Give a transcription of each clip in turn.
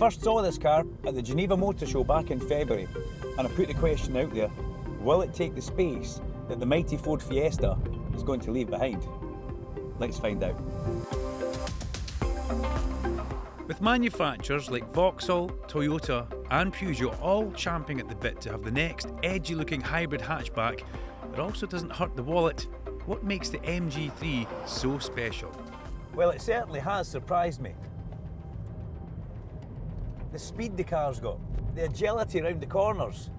first saw this car at the Geneva Motor Show back in February, and I put the question out there, will it take the space that the mighty Ford Fiesta is going to leave behind? Let's find out. With manufacturers like Vauxhall, Toyota and Peugeot all champing at the bit to have the next edgy looking hybrid hatchback that also doesn't hurt the wallet, what makes the MG3 so special? Well, it certainly has surprised me. The speed the car's got, the agility around the corners.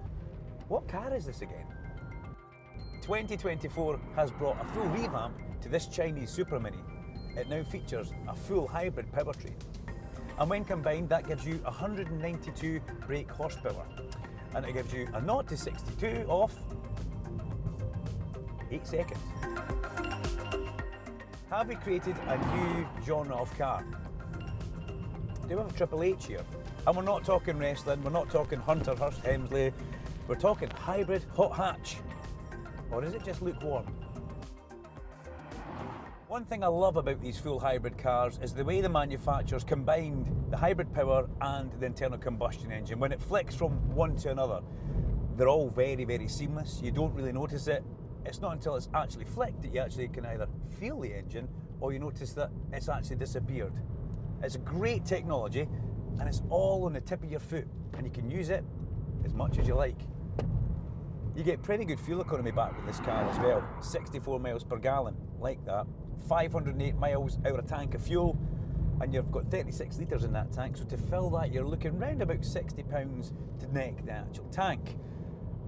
What car is this again? 2024 has brought a full revamp to this Chinese Super Mini. It now features a full hybrid powertrain. And when combined, that gives you 192 brake horsepower. And it gives you a 0 to 62 off 8 seconds. Have we created a new genre of car? Do we have a Triple H here? And we're not talking wrestling, we're not talking Hunter Hearst Hemsley, we're talking hybrid hot hatch. Or is it just lukewarm? One thing I love about these full hybrid cars is the way the manufacturers combined the hybrid power and the internal combustion engine. When it flicks from one to another, they're all very, very seamless. You don't really notice it. It's not until it's actually flicked that you actually can either feel the engine or you notice that it's actually disappeared. It's a great technology and it's all on the tip of your foot, and you can use it as much as you like. You get pretty good fuel economy back with this car as well. 64 miles per gallon, like that. 508 miles out of tank of fuel, and you've got 36 litres in that tank, so to fill that you're looking round about £60 to neck the actual tank,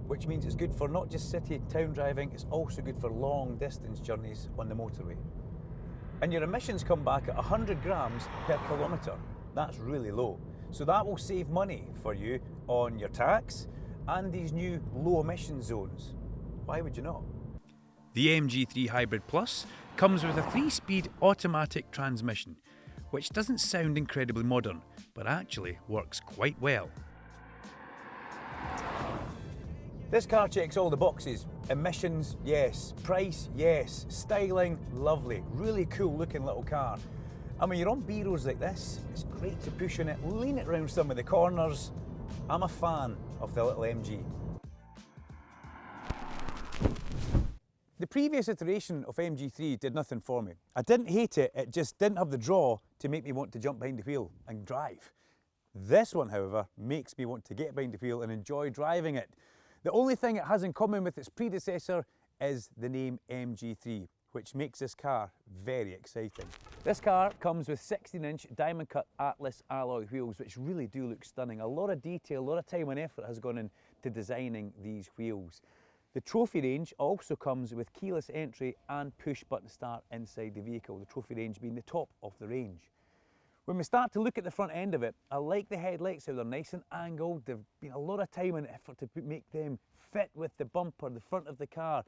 which means it's good for not just city and town driving, it's also good for long distance journeys on the motorway. And your emissions come back at 100 grams per kilometre. That's really low. So that will save money for you on your tax and these new low emission zones. Why would you not? The MG3 Hybrid Plus comes with a 3-speed automatic transmission, which doesn't sound incredibly modern, but actually works quite well. This car checks all the boxes. Emissions, yes. Price, yes. Styling, lovely. Really cool looking little car. And when you're on B roads like this, it's great to push on it, lean it around some of the corners. I'm a fan of the little MG. The previous iteration of MG3 did nothing for me. I didn't hate it, it just didn't have the draw to make me want to jump behind the wheel and drive. This one, however, makes me want to get behind the wheel and enjoy driving it. The only thing it has in common with its predecessor is the name MG3, which makes this car very exciting. This car comes with 16-inch diamond cut Atlas alloy wheels, which really do look stunning. A lot of detail, a lot of time and effort has gone into designing these wheels. The trophy range also comes with keyless entry and push button start inside the vehicle, the trophy range being the top of the range. When we start to look at the front end of it, I like the headlights, how they're nice and angled. There's been a lot of time and effort to make them fit with the bumper, the front of the car.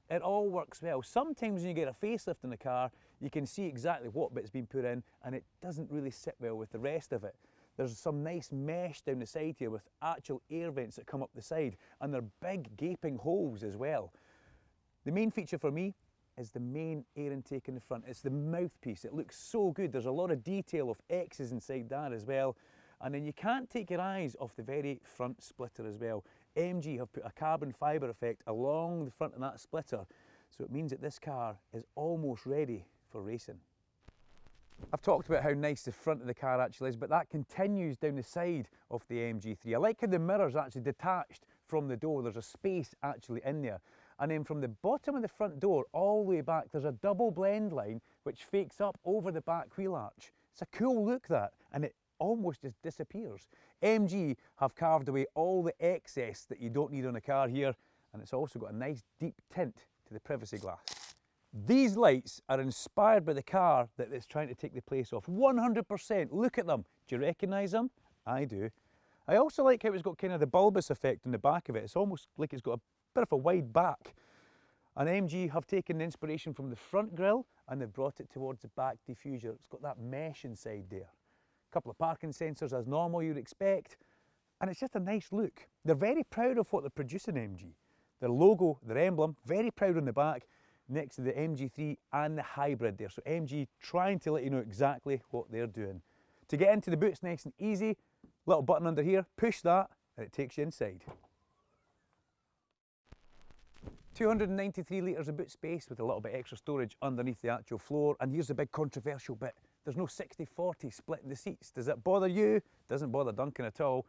It all works well. Sometimes when you get a facelift in the car, you can see exactly what bit's been put in and it doesn't really sit well with the rest of it. There's some nice mesh down the side here with actual air vents that come up the side, and they're big gaping holes as well. The main feature for me is the main air intake in the front. It's the mouthpiece. It looks so good. There's a lot of detail of X's inside that as well. And then you can't take your eyes off the very front splitter as well. MG have put a carbon fibre effect along the front of that splitter, so it means that this car is almost ready for racing. I've talked about how nice the front of the car actually is, but that continues down the side of the MG3. I like how the mirror's actually detached from the door. There's a space actually in there. And then from the bottom of the front door all the way back, there's a double blend line which fakes up over the back wheel arch. It's a cool look, that, and it almost just disappears. MG have carved away all the excess that you don't need on a car here, and it's also got a nice deep tint to the privacy glass. These lights are inspired by the car that it's trying to take the place of. 100%. Look at them. Do you recognise them? I do. I also like how it's got kind of the bulbous effect on the back of it. It's almost like it's got a bit of a wide back. And MG have taken the inspiration from the front grille and they've brought it towards the back diffuser. It's got that mesh inside there. A couple of parking sensors as normal you'd expect. And it's just a nice look. They're very proud of what they're producing, MG. Their logo, their emblem, very proud on the back, next to the MG3 and the hybrid there. So MG trying to let you know exactly what they're doing. To get into the boot's nice and easy. Little button under here, push that, and it takes you inside. 293 litres of boot space with a little bit extra storage underneath the actual floor. And here's the big controversial bit. There's no 60-40 split in the seats. Does it bother you? Doesn't bother Duncan at all.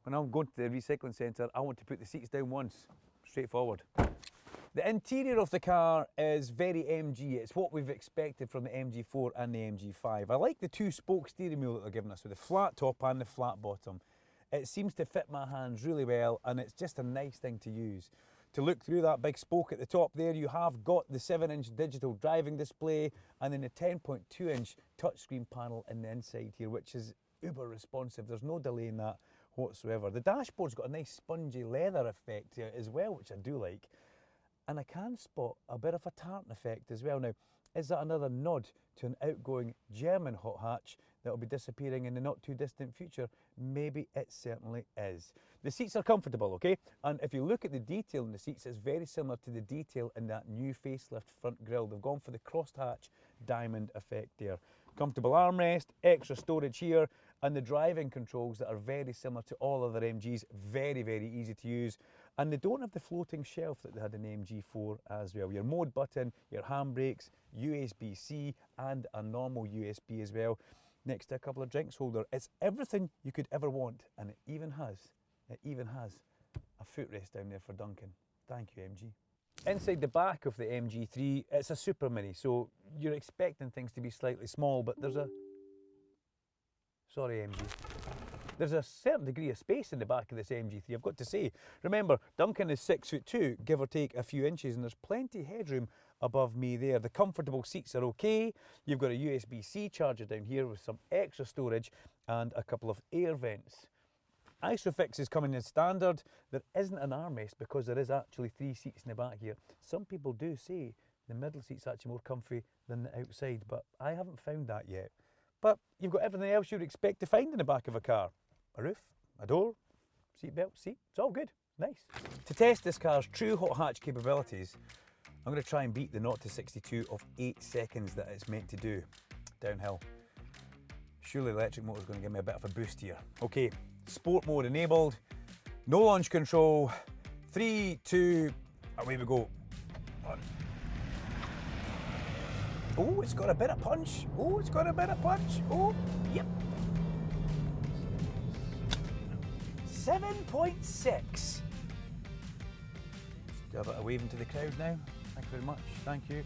When I'm going to the recycling centre, I want to put the seats down once. Straightforward. The interior of the car is very MG. It's what we've expected from the MG4 and the MG5. I like the two-spoke steering wheel that they're giving us with the flat top and the flat bottom. It seems to fit my hands really well, and it's just a nice thing to use. To look through that big spoke at the top there, you have got the 7-inch digital driving display and then the 10.2-inch touchscreen panel in the inside here, which is uber responsive. There's no delay in that whatsoever. The dashboard's got a nice spongy leather effect here as well, which I do like. And I can spot a bit of a tartan effect as well. Now, is that another nod to an outgoing German hot hatch that will be disappearing in the not too distant future? Maybe it certainly is. The seats are comfortable, okay? And if you look at the detail in the seats, it's very similar to the detail in that new facelift front grille. They've gone for the crosshatch diamond effect there. Comfortable armrest, extra storage here, and the driving controls that are very similar to all other MGs. Very, very easy to use. And they don't have the floating shelf that they had in the MG4 as well. Your mode button, your handbrakes, USB-C, and a normal USB as well, next to a couple of drinks holder. It's everything you could ever want, and it even has a footrest down there for Duncan. Thank you, MG. Inside the back of the MG3, it's a Super Mini, so you're expecting things to be slightly small, but there's a... Sorry, MG. There's a certain degree of space in the back of this MG3, I've got to say. Remember, Duncan is 6'2", give or take a few inches, and there's plenty of headroom above me there. The comfortable seats are okay. You've got a USB-C charger down here with some extra storage and a couple of air vents. Isofix is coming in standard. There isn't an armrest because there is actually 3 seats in the back here. Some people do say the middle seat's actually more comfy than the outside, but I haven't found that yet. But you've got everything else you'd expect to find in the back of a car. A roof, a door, seat belt, seat, it's all good, nice. To test this car's true hot hatch capabilities, I'm going to try and beat the 0 to 62 of 8 seconds that it's meant to do. Downhill. Surely the electric motor's going to give me a bit of a boost here. Okay, sport mode enabled, no launch control, 3, 2, away we go. 1. Oh, it's got a bit of punch. Oh, it's got a bit of punch. Oh, yep. 7.6. Do a bit of waving to the crowd now. Thank you very much. Thank you.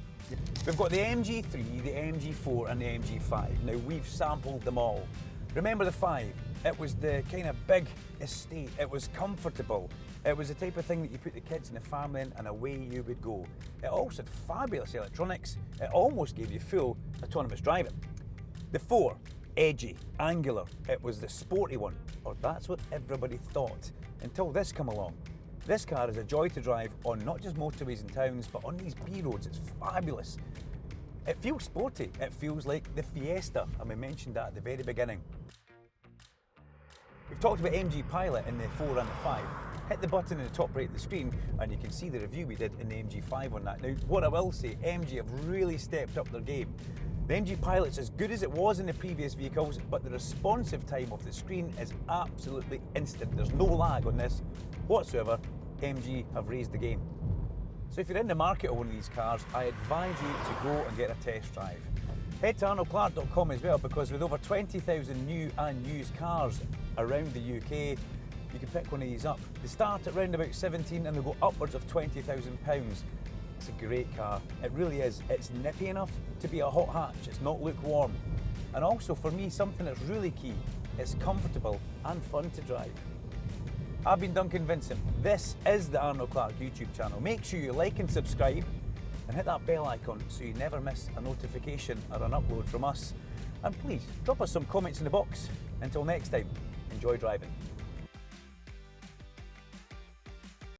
We've got the MG3, the MG4 and the MG5. Now we've sampled them all. Remember the 5? It was the kind of big estate. It was comfortable. It was the type of thing that you put the kids in the family in and away you would go. It also had fabulous electronics. It almost gave you full autonomous driving. The 4, edgy, angular. It was the sporty one, or that's what everybody thought, until this come along. This car is a joy to drive on not just motorways and towns, but on these B roads. It's fabulous. It feels sporty. It feels like the Fiesta, and we mentioned that at the very beginning. We've talked about MG Pilot in the 4 and the 5. Hit the button in the top right of the screen and you can see the review we did in the MG5 on that. Now, what I will say, MG have really stepped up their game. The MG Pilot's as good as it was in the previous vehicles, but the responsive time of the screen is absolutely instant. There's no lag on this whatsoever. MG have raised the game. So if you're in the market of one of these cars, I advise you to go and get a test drive. Head to arnoldclark.com as well, because with over 20,000 new and used cars around the UK, you can pick one of these up. They start at around about 17 and they go upwards of £20,000. It's a great car, it really is. It's nippy enough to be a hot hatch, it's not lukewarm. And also for me, something that's really key, it's comfortable and fun to drive. I've been Duncan Vincent. This is the Arnold Clark YouTube channel. Make sure you like and subscribe and hit that bell icon so you never miss a notification or an upload from us. And please, drop us some comments in the box. Until next time, enjoy driving.